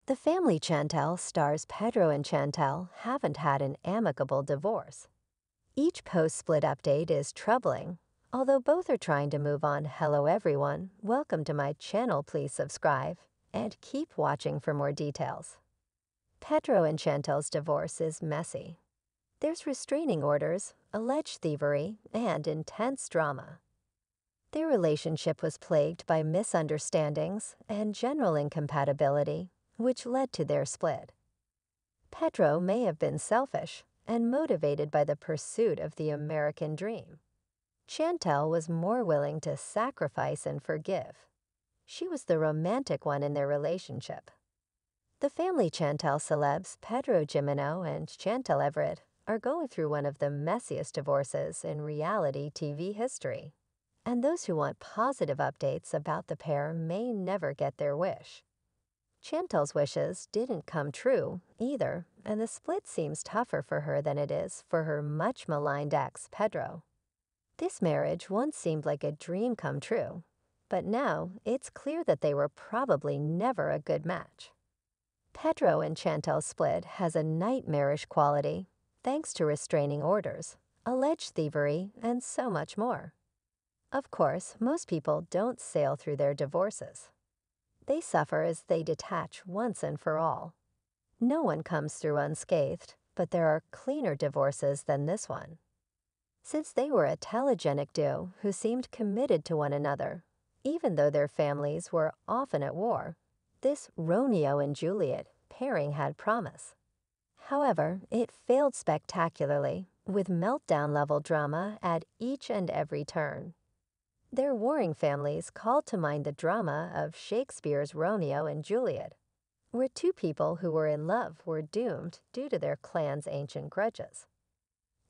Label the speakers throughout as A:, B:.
A: The family Chantel stars Pedro and Chantel haven't had an amicable divorce. Each post-split update is troubling. Although both are trying to move on. Hello everyone, welcome to my channel. Please subscribe and keep watching for more details. Pedro and Chantel's divorce is messy. There's restraining orders, alleged thievery, and intense drama. Their relationship was plagued by misunderstandings and general incompatibility, which led to their split. Pedro may have been selfish and motivated by the pursuit of the American dream. Chantel was more willing to sacrifice and forgive. She was the romantic one in their relationship. The family Chantel celebs Pedro Jimeno and Chantel Everett are going through one of the messiest divorces in reality TV history. And those who want positive updates about the pair may never get their wish. Chantel's wishes didn't come true either, and the split seems tougher for her than it is for her much-maligned ex, Pedro. This marriage once seemed like a dream come true, but now it's clear that they were probably never a good match. Pedro and Chantel's split has a nightmarish quality, thanks to restraining orders, alleged thievery, and so much more. Of course, most people don't sail through their divorces. They suffer as they detach once and for all. No one comes through unscathed, but there are cleaner divorces than this one. Since they were a telegenic duo who seemed committed to one another, even though their families were often at war, this Romeo and Juliet pairing had promise. However, it failed spectacularly, with meltdown-level drama at each and every turn. Their warring families called to mind the drama of Shakespeare's Romeo and Juliet, where two people who were in love were doomed due to their clan's ancient grudges.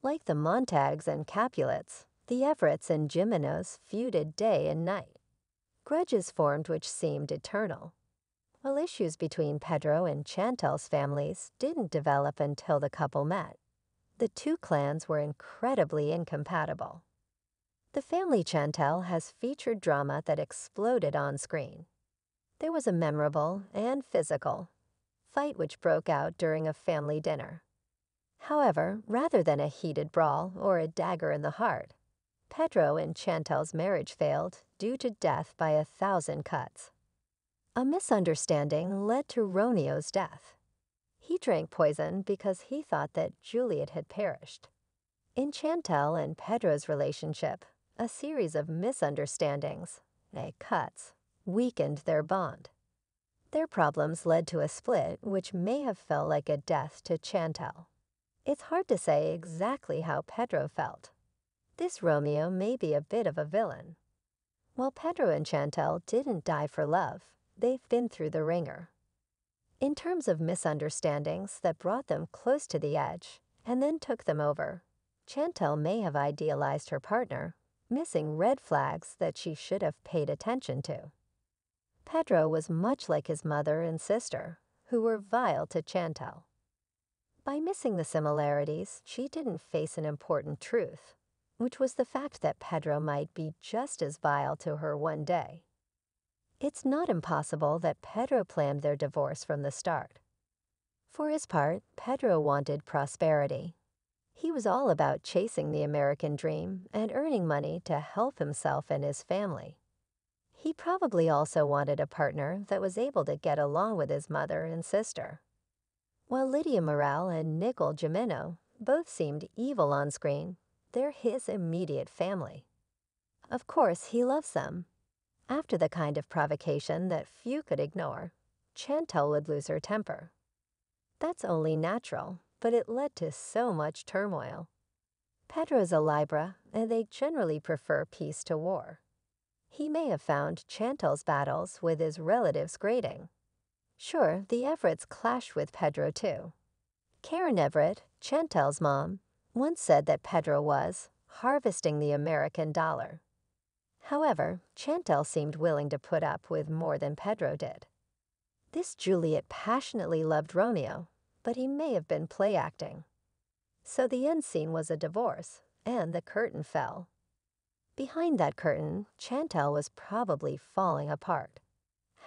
A: Like the Montagues and Capulets, the Everetts and Jimenos feuded day and night. Grudges formed which seemed eternal. While issues between Pedro and Chantel's families didn't develop until the couple met, the two clans were incredibly incompatible. The family Chantel has featured drama that exploded on screen. There was a memorable and physical fight which broke out during a family dinner. However, rather than a heated brawl or a dagger in the heart, Pedro and Chantel's marriage failed due to death by 1,000 cuts. A misunderstanding led to Romeo's death. He drank poison because he thought that Juliet had perished. In Chantel and Pedro's relationship, a series of misunderstandings, cuts, weakened their bond. Their problems led to a split which may have felt like a death to Chantel. It's hard to say exactly how Pedro felt. This Romeo may be a bit of a villain. While Pedro and Chantel didn't die for love, they've been through the ringer. In terms of misunderstandings that brought them close to the edge and then took them over, Chantel may have idealized her partner, missing red flags that she should have paid attention to. Pedro was much like his mother and sister, who were vile to Chantel. By missing the similarities, she didn't face an important truth, which was the fact that Pedro might be just as vile to her one day. It's not impossible that Pedro planned their divorce from the start. For his part, Pedro wanted prosperity. He was all about chasing the American dream and earning money to help himself and his family. He probably also wanted a partner that was able to get along with his mother and sister. While Lydia Morale and Nicole Jimeno both seemed evil on screen, they're his immediate family. Of course, he loves them. After the kind of provocation that few could ignore, Chantel would lose her temper. That's only natural, but it led to so much turmoil. Pedro's a Libra, and they generally prefer peace to war. He may have found Chantel's battles with his relatives grating. Sure, the Everetts clashed with Pedro too. Karen Everett, Chantel's mom, once said that Pedro was harvesting the American dollar. However, Chantel seemed willing to put up with more than Pedro did. This Juliet passionately loved Romeo, but he may have been play acting. So the end scene was a divorce, and the curtain fell. Behind that curtain, Chantel was probably falling apart.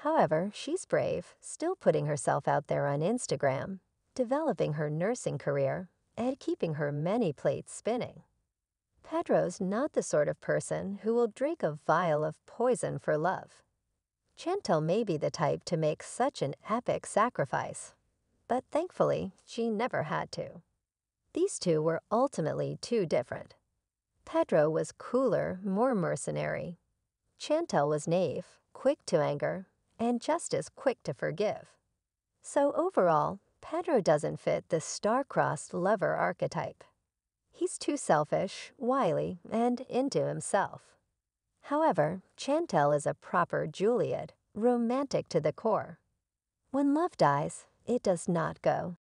A: However, she's brave, still putting herself out there on Instagram, developing her nursing career, and keeping her many plates spinning. Pedro's not the sort of person who will drink a vial of poison for love. Chantel may be the type to make such an epic sacrifice, but thankfully, she never had to. These two were ultimately too different. Pedro was cooler, more mercenary. Chantel was naive, quick to anger, and just as quick to forgive. So overall, Pedro doesn't fit the star-crossed lover archetype. He's too selfish, wily, and into himself. However, Chantel is a proper Juliet, romantic to the core. When love dies, it does not go.